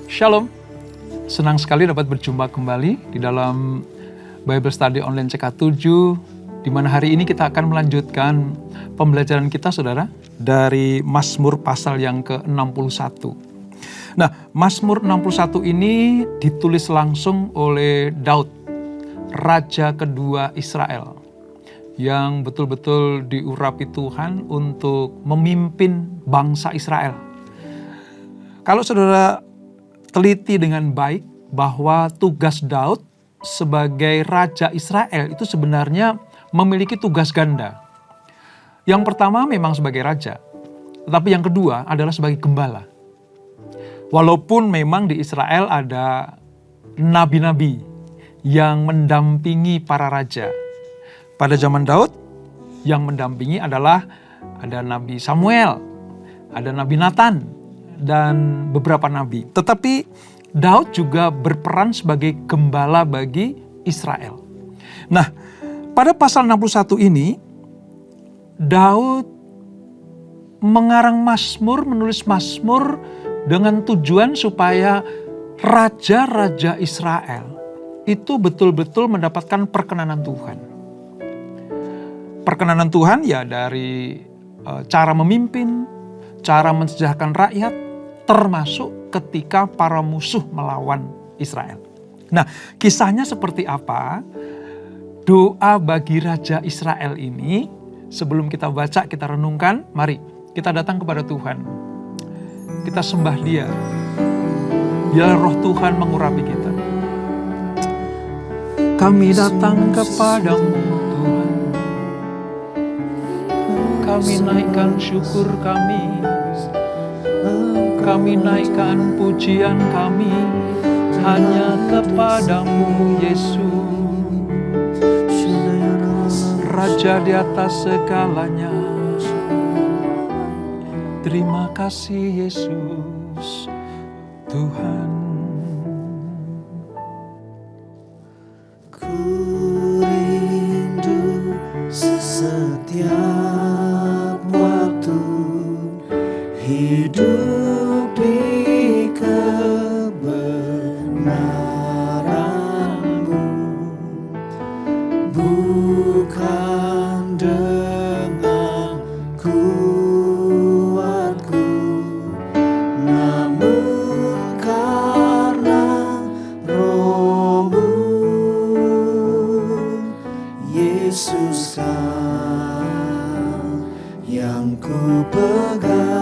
Shalom, senang sekali dapat berjumpa kembali di dalam Bible Study Online CK7, di mana hari ini kita akan melanjutkan pembelajaran kita, saudara, dari Mazmur pasal yang ke-61. Nah, Mazmur 61 ini ditulis langsung oleh Daud, Raja kedua Israel, yang betul-betul diurapi Tuhan untuk memimpin bangsa Israel. Kalau saudara teliti dengan baik bahwa tugas Daud sebagai Raja Israel itu sebenarnya memiliki tugas ganda. Yang pertama memang sebagai raja, tetapi yang kedua adalah sebagai gembala. Walaupun memang di Israel ada nabi-nabi yang mendampingi para raja. Pada zaman Daud yang mendampingi adalah ada Nabi Samuel, ada Nabi Nathan, dan beberapa nabi. Tetapi Daud juga berperan sebagai gembala bagi Israel. Nah, pada pasal 61 ini, Daud mengarang Mazmur, menulis Mazmur dengan tujuan supaya raja-raja Israel itu betul-betul mendapatkan perkenanan Tuhan. Perkenanan Tuhan ya dari cara memimpin, cara mensejahterakan rakyat, termasuk ketika para musuh melawan Israel. Nah, kisahnya seperti apa? Doa bagi Raja Israel ini, sebelum kita baca, kita renungkan, mari kita datang kepada Tuhan. Kita sembah Dia. Biar roh Tuhan mengurapi kita. Kami datang kepadamu Tuhan. Kami naikkan syukur kami. Kami naikkan pujian kami hanya kepadamu Yesus, Raja di atas segalanya. Terima kasih Yesus Tuhan. Ku rindu setiap waktu hidup di kebenaran-Mu, bukan dengan kuatku, namun karena Roh-Mu, Yesuskah yang ku pegang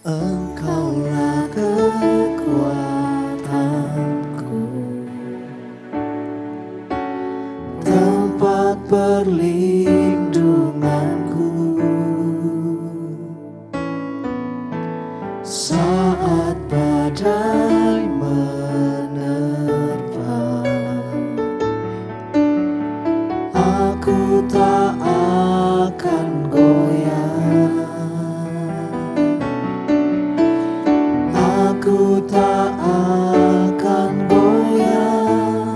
Engkaulah kekuatanku, tempat perlindunganku saat badai menerpa. Aku tak akan goyah, aku tak akan goyah,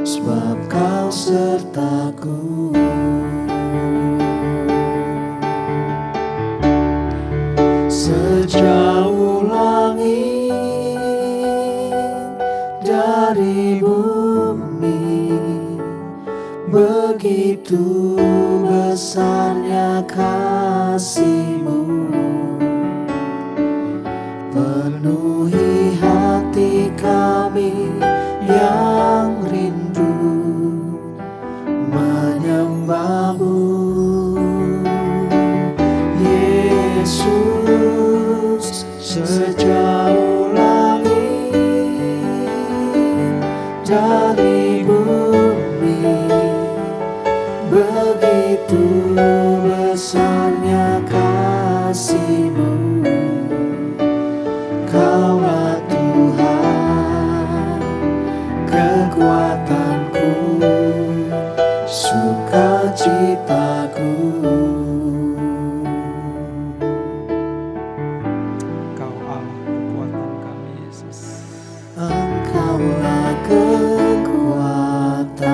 sebab Kau sertaku. Sejauh langit dari bumi, begitu besarnya kasih-Mu. Penuhi hati kami yang rindu menyembah-Mu, Yesus. Sejauh langit dari bumi, begitu besarnya kasih-Mu. Kaulah Tuhan, kekuatanku, sukacitaku. Engkau Allah kekuatan kami, Yesus. Engkaulah kekuatanku,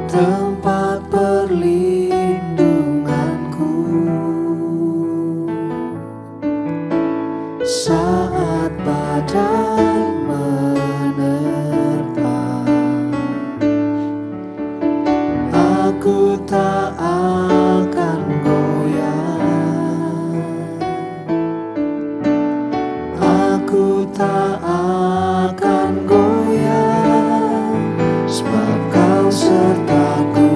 tempat perlindunganku saat badai menerpa. Aku tak akan goyah, aku tak akan goyah, sebab Kau sertaku.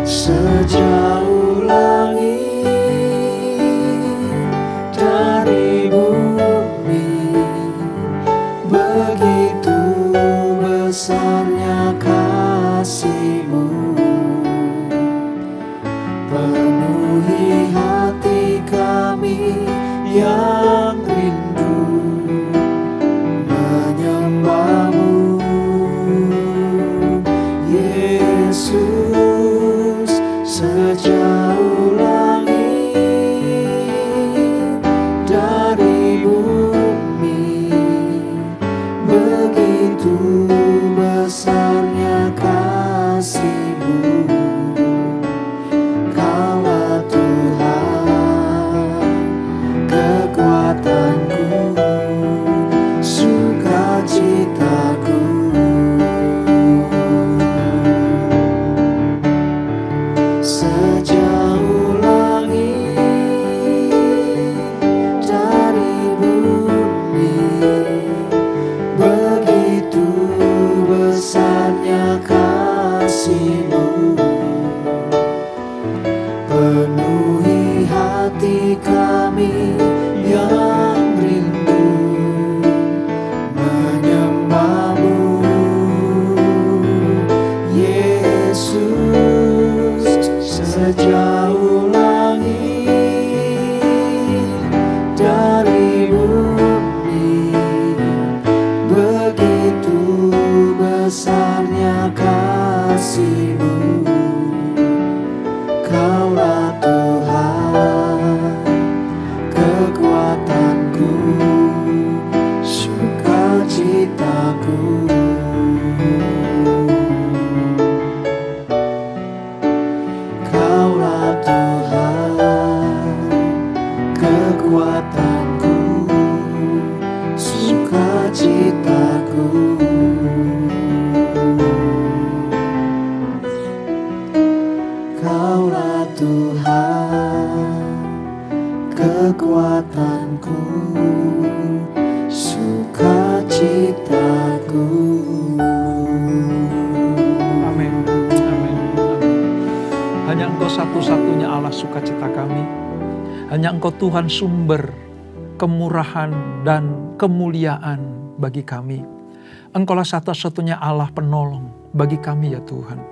Sejauh langit dari bumi, begitu besarnya kasih-Mu. Penuhi hati kami yang rindu menyembah-Mu, Yesus. Sejauh langit dari bumi, begitu besarnya kasih-Mu. Kaulah Tuhan, kekuatanku, sukacitaku. Sejauh kekuatanku, sukacitaku. Amin. Amin. Hanya Engkau satu-satunya Allah sukacita kami. Hanya Engkau Tuhan sumber kemurahan dan kemuliaan bagi kami. Engkaulah satu-satunya Allah penolong bagi kami ya Tuhan.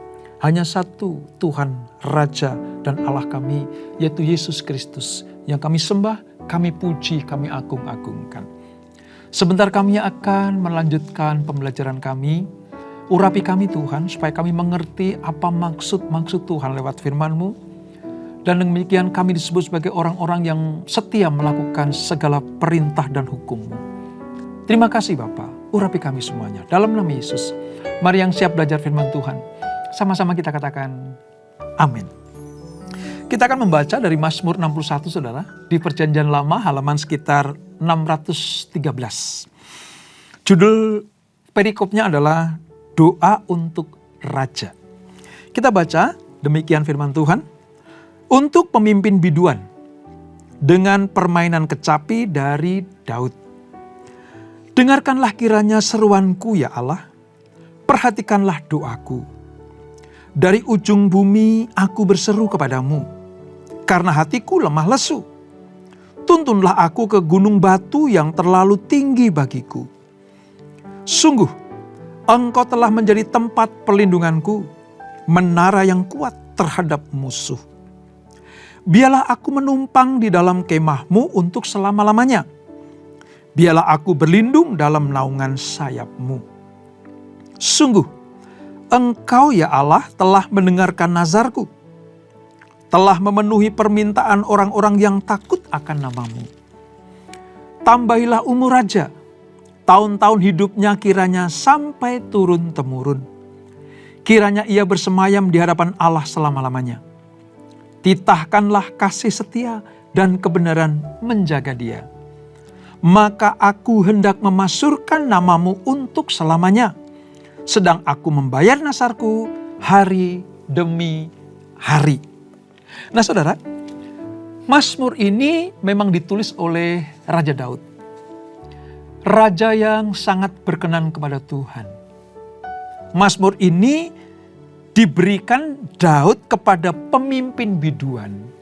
Hanya satu Tuhan, Raja dan Allah kami, yaitu Yesus Kristus. Yang kami sembah, kami puji, kami agung-agungkan. Sebentar kami akan melanjutkan pembelajaran kami. Urapi kami Tuhan, supaya kami mengerti apa maksud-maksud Tuhan lewat firman-Mu. Dan demikian kami disebut sebagai orang-orang yang setia melakukan segala perintah dan hukum-Mu. Terima kasih Bapa, urapi kami semuanya. Dalam nama Yesus, mari yang siap belajar firman Tuhan. Sama-sama kita katakan, amin. Kita akan membaca dari Mazmur 61 saudara, di Perjanjian Lama halaman sekitar 613. Judul perikopnya adalah Doa untuk Raja. Kita baca demikian firman Tuhan. Untuk pemimpin biduan, dengan permainan kecapi dari Daud. Dengarkanlah kiranya seruanku ya Allah, perhatikanlah doaku. Dari ujung bumi aku berseru kepadamu, karena hatiku lemah lesu. Tuntunlah aku ke gunung batu yang terlalu tinggi bagiku. Sungguh, Engkau telah menjadi tempat perlindunganku, menara yang kuat terhadap musuh. Biarlah aku menumpang di dalam kemah-Mu untuk selama-lamanya. Biarlah aku berlindung dalam naungan sayap-Mu. Sungguh, Engkau ya Allah telah mendengarkan nazarku, telah memenuhi permintaan orang-orang yang takut akan nama-Mu. Tambahilah umur raja, tahun-tahun hidupnya kiranya sampai turun-temurun. Kiranya ia bersemayam di hadapan Allah selama-lamanya. Titahkanlah kasih setia dan kebenaran menjaga dia. Maka aku hendak memasurkan nama-Mu untuk selamanya. Sedang aku membayar nasarku hari demi hari. Nah saudara, Mazmur ini memang ditulis oleh Raja Daud. Raja yang sangat berkenan kepada Tuhan. Mazmur ini diberikan Daud kepada pemimpin biduan.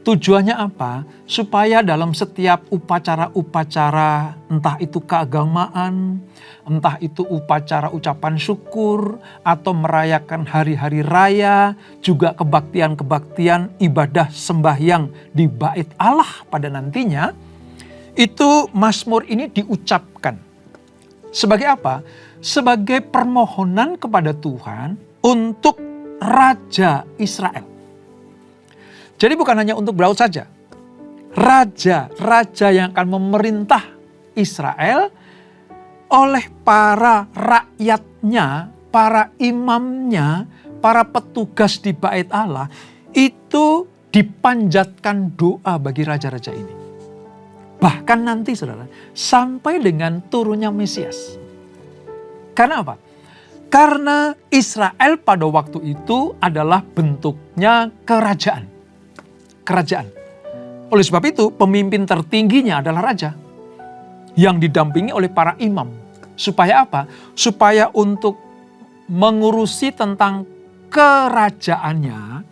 Tujuannya apa? Supaya dalam setiap upacara-upacara, entah itu keagamaan, entah itu upacara ucapan syukur, atau merayakan hari-hari raya, juga kebaktian-kebaktian ibadah sembahyang di bait Allah pada nantinya, itu Mazmur ini diucapkan. Sebagai apa? Sebagai permohonan kepada Tuhan untuk Raja Israel. Jadi bukan hanya untuk Daud saja. Raja yang akan memerintah Israel oleh para rakyatnya, para imamnya, para petugas di bait Allah, itu dipanjatkan doa bagi raja-raja ini. Bahkan nanti saudara, sampai dengan turunnya Mesias. Karena apa? Karena Israel pada waktu itu adalah bentuknya kerajaan. Kerajaan. Oleh sebab itu pemimpin tertingginya adalah raja. Yang didampingi oleh para imam. Supaya apa? Supaya untuk mengurusi tentang kerajaannya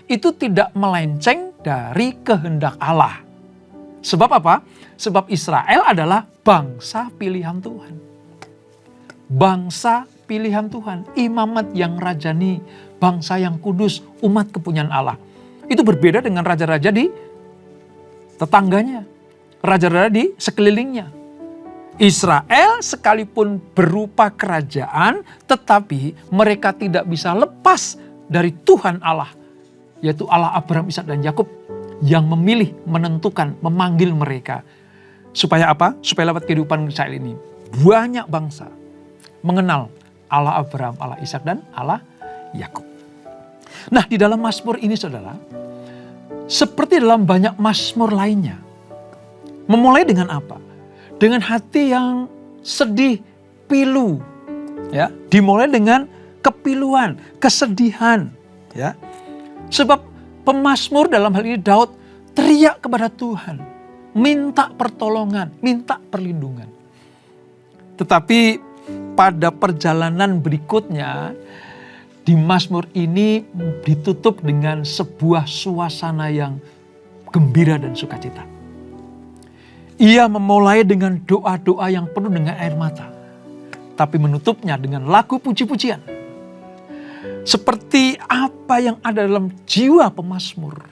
itu tidak melenceng dari kehendak Allah. Sebab apa? Sebab Israel adalah bangsa pilihan Tuhan. Bangsa pilihan Tuhan, imamat yang rajani, bangsa yang kudus, umat kepunyaan Allah. Itu berbeda dengan raja-raja di tetangganya, raja-raja di sekelilingnya. Israel sekalipun berupa kerajaan, tetapi mereka tidak bisa lepas dari Tuhan Allah, yaitu Allah Abraham, Ishak dan Yakub yang memilih, menentukan, memanggil mereka. Supaya apa? Supaya lewat kehidupan Israel ini banyak bangsa mengenal Allah Abraham, Allah Ishak dan Allah Yakub. Nah, di dalam Mazmur ini saudara, seperti dalam banyak Mazmur lainnya, memulai dengan apa? Dengan hati yang sedih, pilu, ya, dimulai dengan kepiluan, kesedihan, ya. Sebab pemazmur dalam hal ini Daud teriak kepada Tuhan. minta pertolongan, minta perlindungan. Tetapi pada perjalanan berikutnya, di Mazmur ini ditutup dengan sebuah suasana yang gembira dan sukacita. Ia memulai dengan doa-doa yang penuh dengan air mata, tapi menutupnya dengan lagu puji-pujian. Seperti apa yang ada dalam jiwa pemazmur,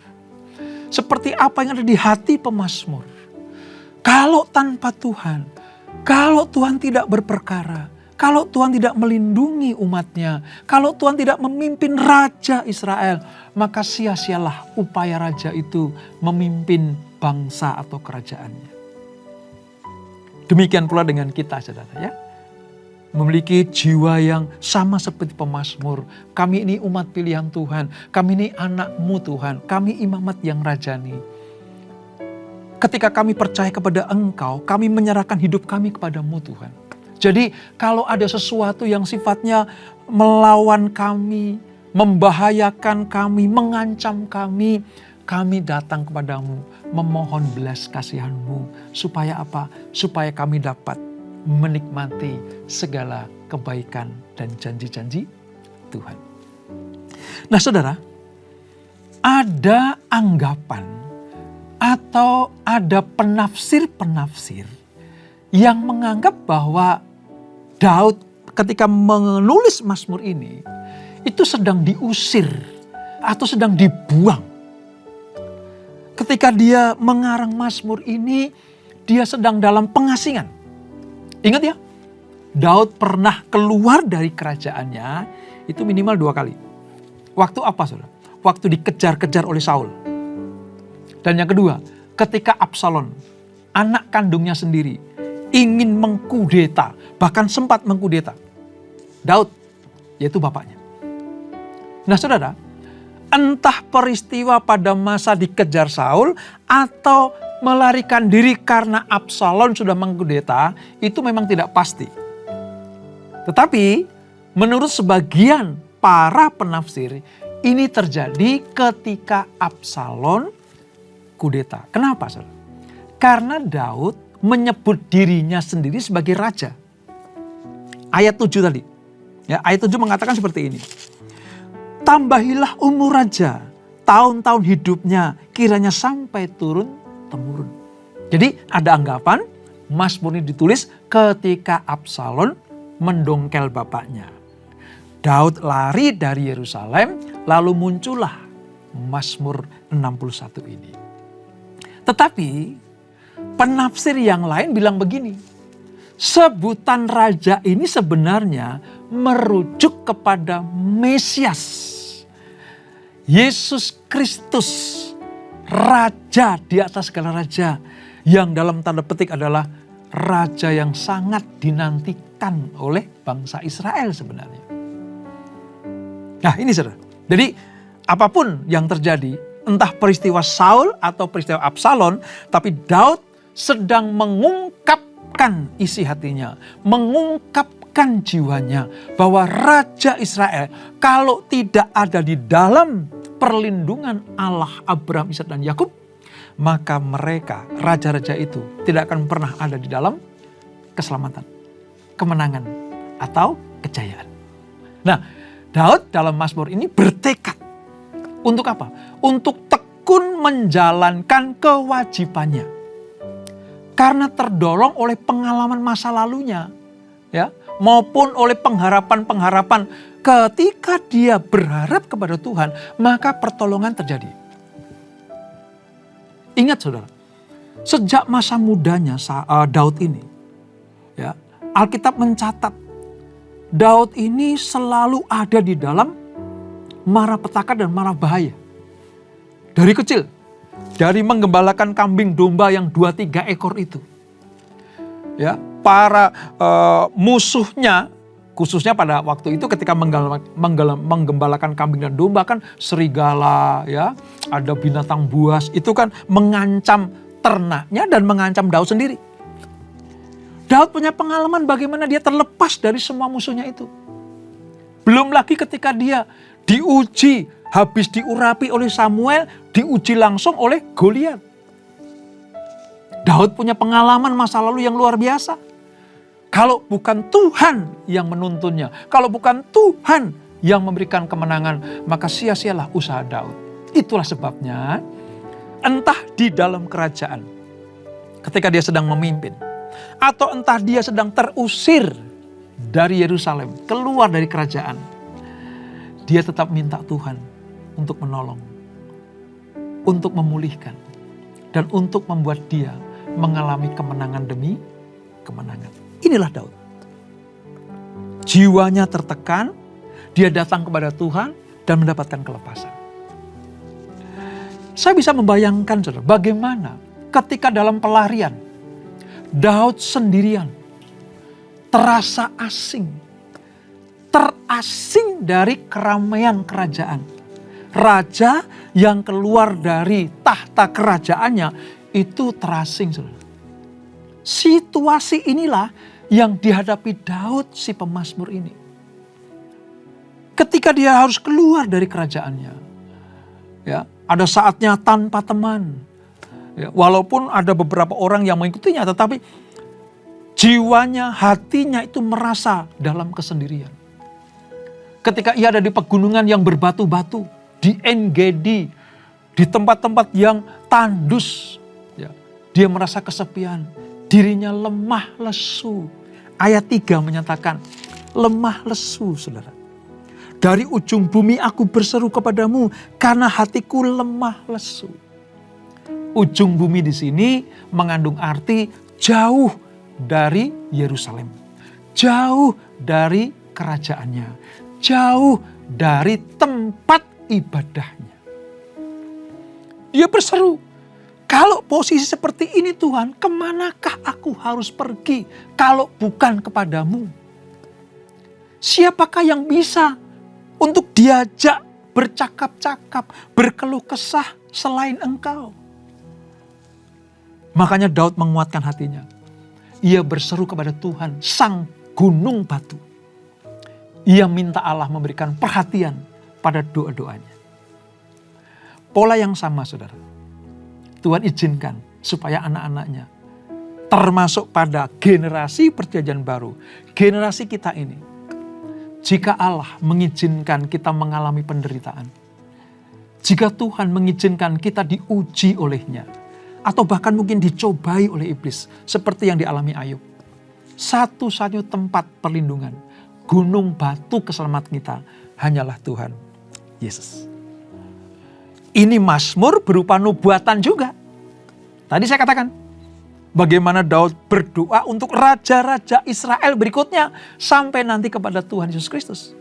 seperti apa yang ada di hati pemazmur. Kalau tanpa Tuhan, kalau Tuhan tidak berperkara, kalau Tuhan tidak melindungi umatnya, kalau Tuhan tidak memimpin Raja Israel, maka sia-sialah upaya Raja itu memimpin bangsa atau kerajaannya. Demikian pula dengan kita, saudara, ya. Memiliki jiwa yang sama seperti pemazmur. Kami ini umat pilihan Tuhan, kami ini anak-Mu Tuhan, kami imamat yang rajani. Ketika kami percaya kepada Engkau, kami menyerahkan hidup kami kepada-Mu Tuhan. Jadi kalau ada sesuatu yang sifatnya melawan kami, membahayakan kami, mengancam kami, kami datang kepadamu, memohon belas kasihan-Mu. Supaya apa? Supaya kami dapat menikmati segala kebaikan dan janji-janji Tuhan. Nah, saudara, ada anggapan atau ada penafsir-penafsir yang menganggap bahwa Daud ketika menulis Mazmur ini itu sedang diusir atau sedang dibuang. Ketika dia mengarang Mazmur ini, dia sedang dalam pengasingan. Ingat ya, Daud pernah keluar dari kerajaannya itu minimal 2 kali. Waktu apa, saudara? Waktu dikejar-kejar oleh Saul. Dan yang kedua, ketika Absalom, anak kandungnya sendiri, ingin mengkudeta, bahkan sempat mengkudeta Daud, yaitu bapaknya. Nah, saudara, entah peristiwa pada masa dikejar Saul atau melarikan diri karena Absalom sudah mengkudeta, itu memang tidak pasti. Tetapi menurut sebagian para penafsir, ini terjadi ketika Absalom kudeta. Kenapa, saudara? Karena Daud menyebut dirinya sendiri sebagai raja. Ayat 7 tadi. Ya, ayat 7 mengatakan seperti ini. Tambahilah umur raja, tahun-tahun hidupnya kiranya sampai turun-temurun. Jadi ada anggapan Mazmur ini ditulis ketika Absalom mendongkel bapaknya. Daud lari dari Yerusalem, lalu muncullah Mazmur 61 ini. Tetapi penafsir yang lain bilang begini, sebutan raja ini sebenarnya merujuk kepada Mesias. Yesus Kristus, raja di atas segala raja, yang dalam tanda petik adalah raja yang sangat dinantikan oleh bangsa Israel sebenarnya. Nah, ini saudara. Jadi apapun yang terjadi, entah peristiwa Saul atau peristiwa Absalom, tapi Daud sedang mengungkapkan isi hatinya, mengungkapkan jiwanya bahwa Raja Israel kalau tidak ada di dalam perlindungan Allah Abraham, Ishak dan Yakub, maka mereka, raja-raja itu tidak akan pernah ada di dalam keselamatan, kemenangan, atau kejayaan. Nah, Daud dalam Mazmur ini bertekad untuk apa? Untuk tekun menjalankan kewajibannya. Karena terdorong oleh pengalaman masa lalunya, ya, maupun oleh pengharapan-pengharapan ketika dia berharap kepada Tuhan, maka pertolongan terjadi. Ingat saudara, sejak masa mudanya Daud ini, ya, Alkitab mencatat Daud ini selalu ada di dalam malapetaka dan mara bahaya. Dari kecil, dari menggembalakan kambing domba yang 2-3 ekor itu. Ya, para musuhnya, khususnya pada waktu itu ketika menggembalakan kambing dan domba kan serigala, ya, ada binatang buas, itu kan mengancam ternaknya dan mengancam Daud sendiri. Daud punya pengalaman bagaimana dia terlepas dari semua musuhnya itu. Belum lagi ketika dia diuji, habis diurapi oleh Samuel, diuji langsung oleh Goliat. Daud punya pengalaman masa lalu yang luar biasa. Kalau bukan Tuhan yang menuntunnya, kalau bukan Tuhan yang memberikan kemenangan, maka sia-sialah usaha Daud. Itulah sebabnya, entah di dalam kerajaan, ketika dia sedang memimpin, atau entah dia sedang terusir dari Yerusalem, keluar dari kerajaan, dia tetap minta Tuhan untuk menolong, untuk memulihkan, dan untuk membuat dia mengalami kemenangan demi kemenangan. Inilah Daud. Jiwanya tertekan, dia datang kepada Tuhan dan mendapatkan kelepasan. Saya bisa membayangkan, saudara, bagaimana ketika dalam pelarian, Daud sendirian, terasa asing, terasing dari keramaian kerajaan. Raja yang keluar dari tahta kerajaannya itu terasing, saudara. Situasi inilah yang dihadapi Daud si pemazmur ini. Ketika dia harus keluar dari kerajaannya, ya, ada saatnya tanpa teman. Ya, walaupun ada beberapa orang yang mengikutinya, tetapi jiwanya, hatinya itu merasa dalam kesendirian. Ketika ia ada di pegunungan yang berbatu-batu, di En-Gedi, di tempat-tempat yang tandus, ya, dia merasa kesepian, dirinya lemah lesu. Ayat 3 menyatakan, lemah lesu, saudara. Dari ujung bumi aku berseru kepadamu karena hatiku lemah lesu. Ujung bumi di sini mengandung arti jauh dari Yerusalem, jauh dari kerajaannya, jauh dari tempat ibadahnya. Dia berseru, kalau posisi seperti ini Tuhan, kemanakah aku harus pergi kalau bukan kepadamu? Siapakah yang bisa untuk diajak bercakap-cakap, berkeluh kesah selain Engkau? Makanya Daud menguatkan hatinya. Ia berseru kepada Tuhan, sang gunung batu. Ia minta Allah memberikan perhatian pada doa-doanya. Pola yang sama, saudara. Tuhan izinkan supaya anak-anaknya, termasuk pada generasi perjanjian baru, generasi kita ini, jika Allah mengizinkan kita mengalami penderitaan, jika Tuhan mengizinkan kita diuji olehnya, atau bahkan mungkin dicobai oleh iblis, seperti yang dialami Ayub, satu-satunya tempat perlindungan, gunung batu keselamatan kita, hanyalah Tuhan Yesus. Ini mazmur berupa nubuatan juga. Tadi saya katakan, bagaimana Daud berdoa untuk raja-raja Israel berikutnya, sampai nanti kepada Tuhan Yesus Kristus.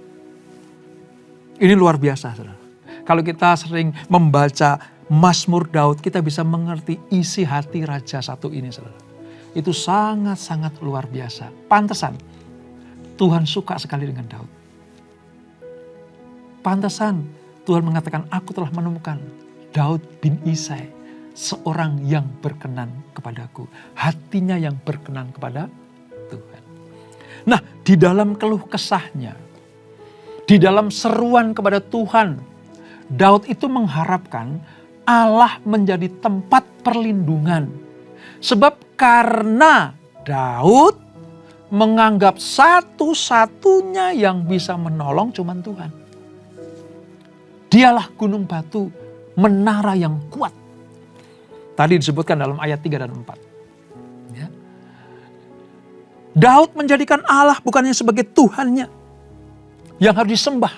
Ini luar biasa, saudara. Kalau kita sering membaca Mazmur Daud, kita bisa mengerti isi hati raja satu ini, saudara. Itu sangat-sangat luar biasa. Pantesan Tuhan suka sekali dengan Daud. Pantesan Tuhan mengatakan, aku telah menemukan Daud bin Isai, seorang yang berkenan kepadaku. Hatinya yang berkenan kepada Tuhan. Nah, di dalam keluh kesahnya, di dalam seruan kepada Tuhan, Daud itu mengharapkan Allah menjadi tempat perlindungan. Sebab karena Daud menganggap satu-satunya yang bisa menolong cuma Tuhan. Dialah gunung batu, menara yang kuat. Tadi disebutkan dalam ayat 3 dan 4. Ya. Daud menjadikan Allah bukannya sebagai Tuhannya yang harus disembah,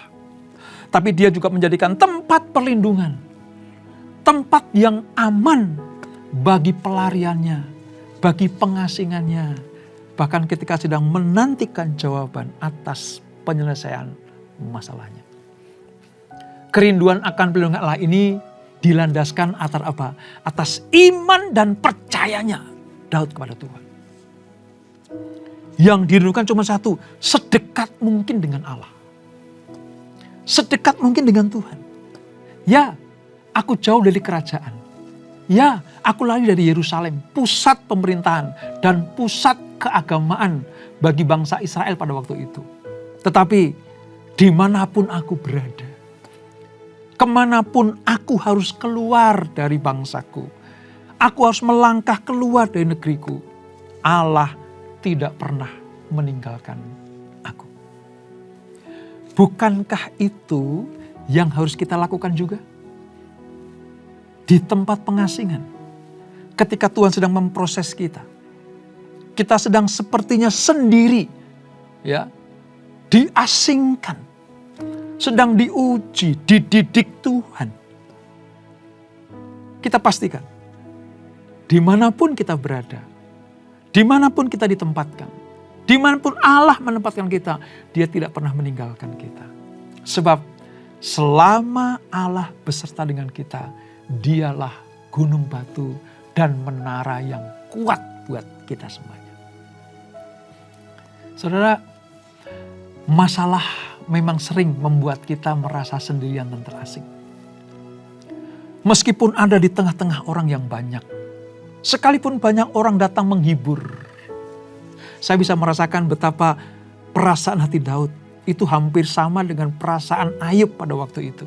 tapi dia juga menjadikan tempat perlindungan, tempat yang aman bagi pelariannya, bagi pengasingannya, bahkan ketika sedang menantikan jawaban atas penyelesaian masalahnya. Kerinduan akan perlindungan Allah ini dilandaskan atas iman dan percayanya Daud kepada Tuhan. Yang dirindukan cuma satu, sedekat mungkin dengan Allah. Sedekat mungkin dengan Tuhan. Ya, aku jauh dari kerajaan. Ya, aku lari dari Yerusalem, pusat pemerintahan dan pusat keagamaan bagi bangsa Israel pada waktu itu. Tetapi dimanapun aku berada, kemanapun aku harus keluar dari bangsaku, Aku harus melangkah keluar dari negeriku. Allah tidak pernah meninggalkan aku. Bukankah itu yang harus kita lakukan juga? Di tempat pengasingan, ketika Tuhan sedang memproses kita, kita sedang sepertinya sendiri, ya, diasingkan, sedang diuji, dididik Tuhan. Kita pastikan, dimanapun kita berada, dimanapun kita ditempatkan, dimanapun Allah menempatkan kita, Dia tidak pernah meninggalkan kita. Sebab selama Allah beserta dengan kita, Dialah gunung batu dan menara yang kuat buat kita semuanya. Saudara, masalah memang sering membuat kita merasa sendirian dan terasing. Meskipun ada di tengah-tengah orang yang banyak, sekalipun banyak orang datang menghibur, saya bisa merasakan betapa perasaan hati Daud itu hampir sama dengan perasaan Ayub pada waktu itu.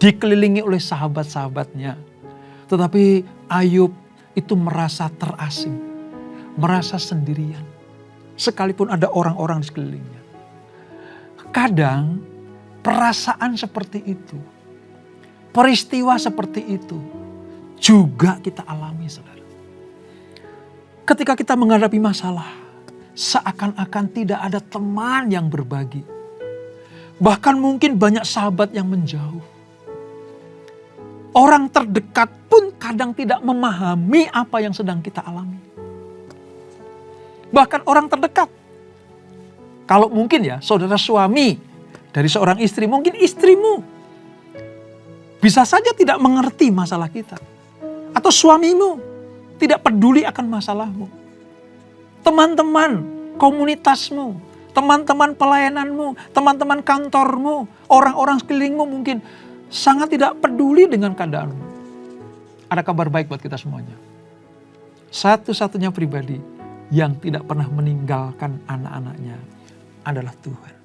Dikelilingi oleh sahabat-sahabatnya, tetapi Ayub itu merasa terasing, merasa sendirian, sekalipun ada orang-orang di sekelilingnya. Kadang perasaan seperti itu, peristiwa seperti itu juga kita alami, saudara. Ketika kita menghadapi masalah, seakan-akan tidak ada teman yang berbagi. Bahkan mungkin banyak sahabat yang menjauh. Orang terdekat pun kadang tidak memahami apa yang sedang kita alami. Bahkan orang terdekat. Kalau mungkin ya, saudara suami dari seorang istri, mungkin istrimu bisa saja tidak mengerti masalah kita. Atau suamimu tidak peduli akan masalahmu. Teman-teman komunitasmu, teman-teman pelayananmu, teman-teman kantormu, orang-orang sekelilingmu mungkin sangat tidak peduli dengan keadaanmu. Ada kabar baik buat kita semuanya. Satu-satunya pribadi yang tidak pernah meninggalkan anak-anaknya adalah Tuhan.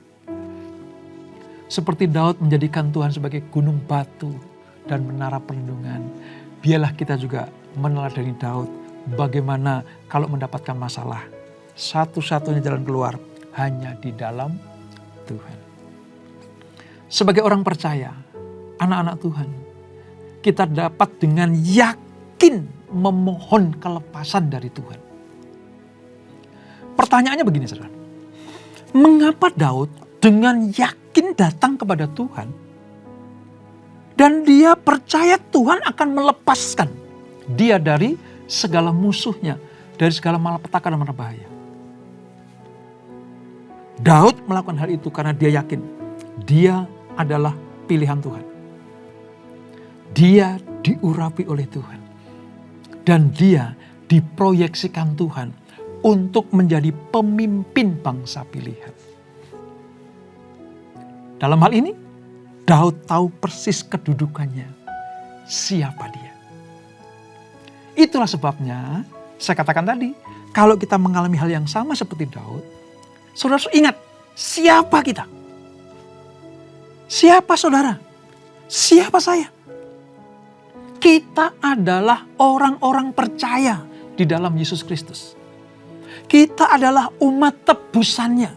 Seperti Daud menjadikan Tuhan sebagai gunung batu dan menara perlindungan, biarlah kita juga meneladani Daud bagaimana kalau mendapatkan masalah. Satu-satunya jalan keluar hanya di dalam Tuhan. Sebagai orang percaya, anak-anak Tuhan, kita dapat dengan yakin memohon kelepasan dari Tuhan. Pertanyaannya begini, saudara. Mengapa Daud dengan yakin datang kepada Tuhan dan dia percaya Tuhan akan melepaskan dia dari segala musuhnya, dari segala malapetaka dan berbahaya? Daud melakukan hal itu karena dia yakin dia adalah pilihan Tuhan. Dia diurapi oleh Tuhan. Dan dia diproyeksikan Tuhan untuk menjadi pemimpin bangsa pilihan. Dalam hal ini, Daud tahu persis kedudukannya. Siapa dia? Itulah sebabnya, saya katakan tadi, kalau kita mengalami hal yang sama seperti Daud, saudara harus ingat, siapa kita? Siapa saudara? Siapa saya? Kita adalah orang-orang percaya di dalam Yesus Kristus. Kita adalah umat tebusannya.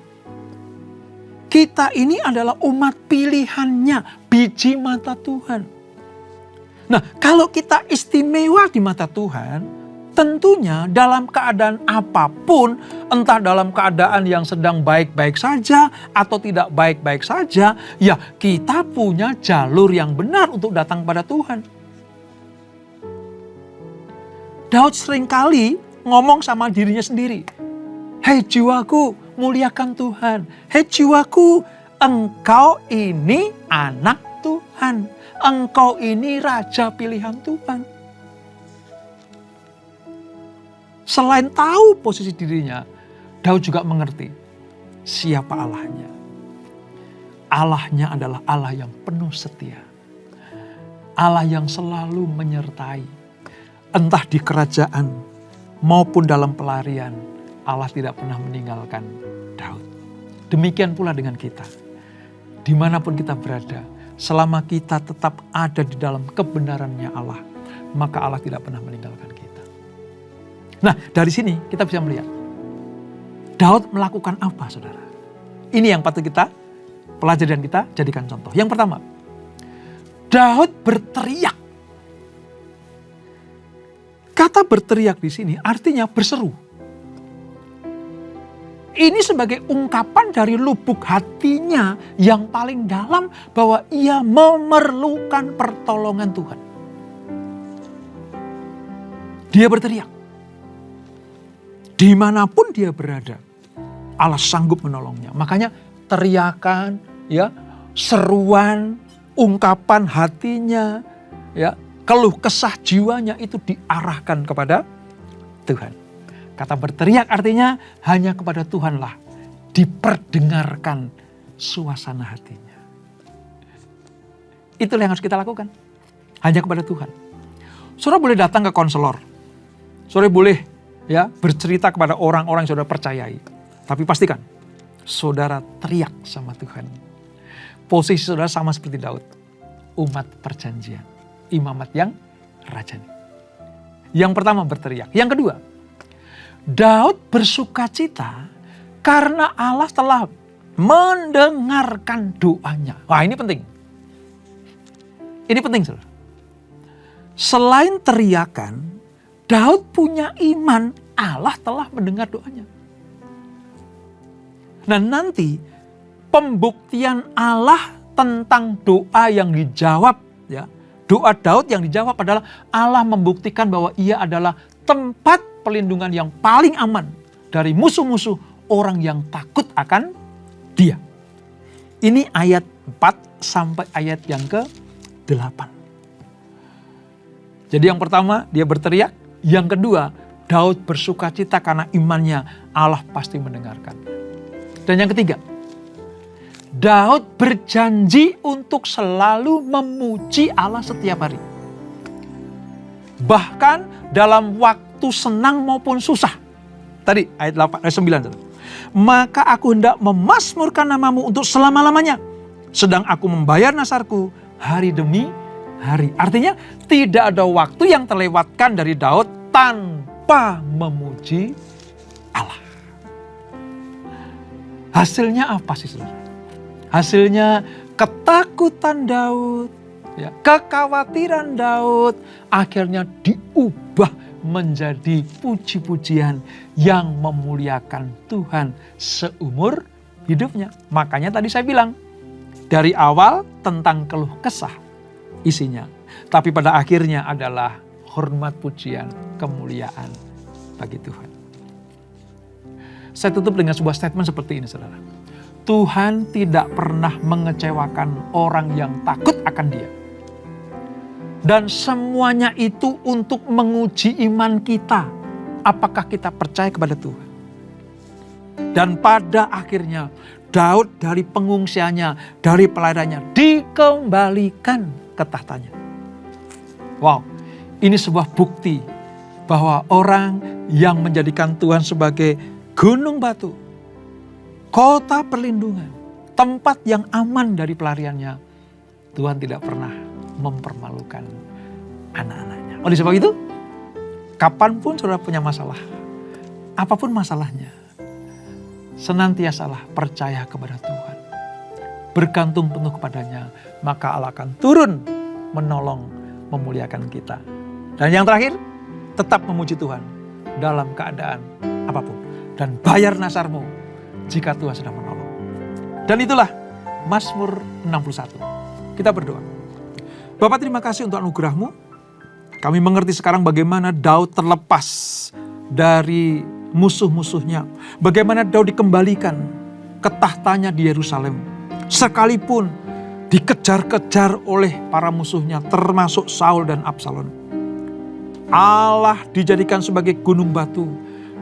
Kita ini adalah umat pilihannya, biji mata Tuhan. Nah, kalau kita istimewa di mata Tuhan, tentunya dalam keadaan apapun, entah dalam keadaan yang sedang baik-baik saja atau tidak baik-baik saja, ya kita punya jalur yang benar untuk datang pada Tuhan. Daud seringkali ngomong sama dirinya sendiri. Hei jiwaku, muliakan Tuhan. Hei jiwaku, engkau ini anak Tuhan. Engkau ini raja pilihan Tuhan. Selain tahu posisi dirinya, Daud juga mengerti siapa Allahnya. Allahnya adalah Allah yang penuh setia. Allah yang selalu menyertai. Entah di kerajaan maupun dalam pelarian, Allah tidak pernah meninggalkan Daud. Demikian pula dengan kita. Dimanapun kita berada, selama kita tetap ada di dalam kebenarannya Allah, maka Allah tidak pernah meninggalkan kita. Nah, dari sini kita bisa melihat Daud melakukan apa, saudara? Ini yang patut kita pelajari dan kita jadikan contoh. Yang pertama, Daud berteriak. Kata berteriak di sini artinya berseru. Ini sebagai ungkapan dari lubuk hatinya yang paling dalam bahwa ia memerlukan pertolongan Tuhan. Dia berteriak. Dimanapun dia berada, Allah sanggup menolongnya. Makanya teriakan, ya, seruan, ungkapan hatinya, ya, keluh kesah jiwanya itu diarahkan kepada Tuhan. Kata berteriak artinya hanya kepada Tuhanlah diperdengarkan suasana hatinya. Itulah yang harus kita lakukan. Hanya kepada Tuhan. Saudara boleh datang ke konselor. Saudara boleh, ya, bercerita kepada orang-orang yang saudara percayai. Tapi pastikan saudara teriak sama Tuhan. Posisi saudara sama seperti Daud. Umat perjanjian. Imamat yang rajani. Yang pertama berteriak. Yang kedua, Daud bersukacita karena Allah telah mendengarkan doanya. Wah, ini penting. Ini penting, saudara. Selain teriakan, Daud punya iman Allah telah mendengar doanya. Nah, nanti pembuktian Allah tentang doa yang dijawab, ya, doa Daud yang dijawab adalah Allah membuktikan bahwa ia adalah tempat pelindungan yang paling aman dari musuh-musuh orang yang takut akan dia. Ini ayat 4 sampai ayat yang ke-8. Jadi yang pertama dia berteriak, yang kedua Daud bersukacita karena imannya Allah pasti mendengarkan. Dan yang ketiga, Daud berjanji untuk selalu memuji Allah setiap hari. Bahkan dalam waktu senang maupun susah. Tadi ayat 8, ayat 9. Maka aku hendak memasmurkan namamu untuk selama-lamanya. Sedang aku membayar nasarku hari demi hari. Artinya tidak ada waktu yang terlewatkan dari Daud tanpa memuji Allah. Hasilnya apa sih, saudara? Hasilnya ketakutan Daud, ya, kekhawatiran Daud akhirnya diubah menjadi puji-pujian yang memuliakan Tuhan seumur hidupnya. Makanya tadi saya bilang, dari awal tentang keluh kesah isinya, tapi pada akhirnya adalah hormat, pujian, kemuliaan bagi Tuhan. Saya tutup dengan sebuah statement seperti ini, saudara. Tuhan tidak pernah mengecewakan orang yang takut akan Dia. Dan semuanya itu untuk menguji iman kita. Apakah kita percaya kepada Tuhan? Dan pada akhirnya Daud dari pengungsiannya, dari pelayanannya dikembalikan ke tahtanya. Wow, ini sebuah bukti bahwa orang yang menjadikan Tuhan sebagai gunung batu, kota perlindungan, tempat yang aman dari pelariannya, Tuhan tidak pernah mempermalukan anak-anaknya. Oleh sebab itu, kapanpun saudara punya masalah, apapun masalahnya, senantiasalah percaya kepada Tuhan. Bergantung penuh kepadanya, maka Allah akan turun menolong, memuliakan kita. Dan yang terakhir, tetap memuji Tuhan dalam keadaan apapun. Dan bayar nasarmu jika Tuhan sedang menolong. Dan itulah Mazmur 61. Kita berdoa. Bapak, terima kasih untuk anugerah-Mu. Kami mengerti sekarang bagaimana Daud terlepas dari musuh-musuhnya. Bagaimana Daud dikembalikan ke tahtanya di Yerusalem. Sekalipun dikejar-kejar oleh para musuhnya, termasuk Saul dan Absalom. Allah dijadikan sebagai gunung batu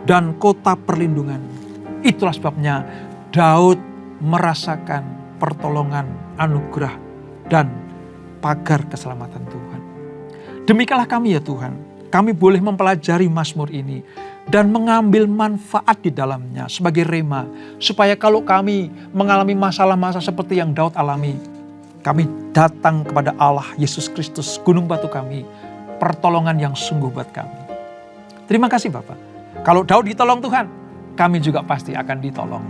dan kota perlindungan. Itulah sebabnya Daud merasakan pertolongan, anugerah, dan pagar keselamatan Tuhan. Demikianlah kami ya Tuhan. Kami boleh mempelajari Mazmur ini dan mengambil manfaat di dalamnya sebagai rema. Supaya kalau kami mengalami masalah-masalah seperti yang Daud alami, kami datang kepada Allah Yesus Kristus, gunung batu kami, pertolongan yang sungguh buat kami. Terima kasih Bapak. Kalau Daud ditolong Tuhan, kami juga pasti akan ditolong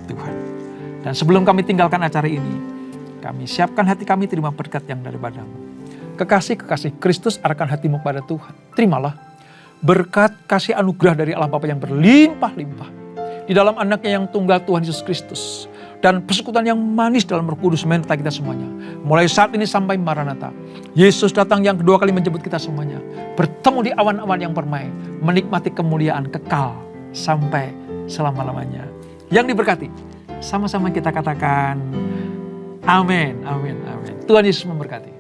Tuhan. Dan sebelum kami tinggalkan acara ini, kami siapkan hati kami terima berkat yang daripada-Mu. Kekasih-kekasih Kristus arahkan hatimu kepada Tuhan. Terimalah berkat kasih anugerah dari Allah Bapa yang berlimpah-limpah di dalam anaknya yang tunggal Tuhan Yesus Kristus. Dan persekutuan yang manis dalam Roh Kudus menyertai kita semuanya. Mulai saat ini sampai Maranatha. Yesus datang yang kedua kali menjemput kita semuanya. Bertemu di awan-awan yang permai. Menikmati kemuliaan kekal sampai selama-lamanya. Yang diberkati. Sama-sama kita katakan amin, amin, amin. Tuhan Yesus memberkati.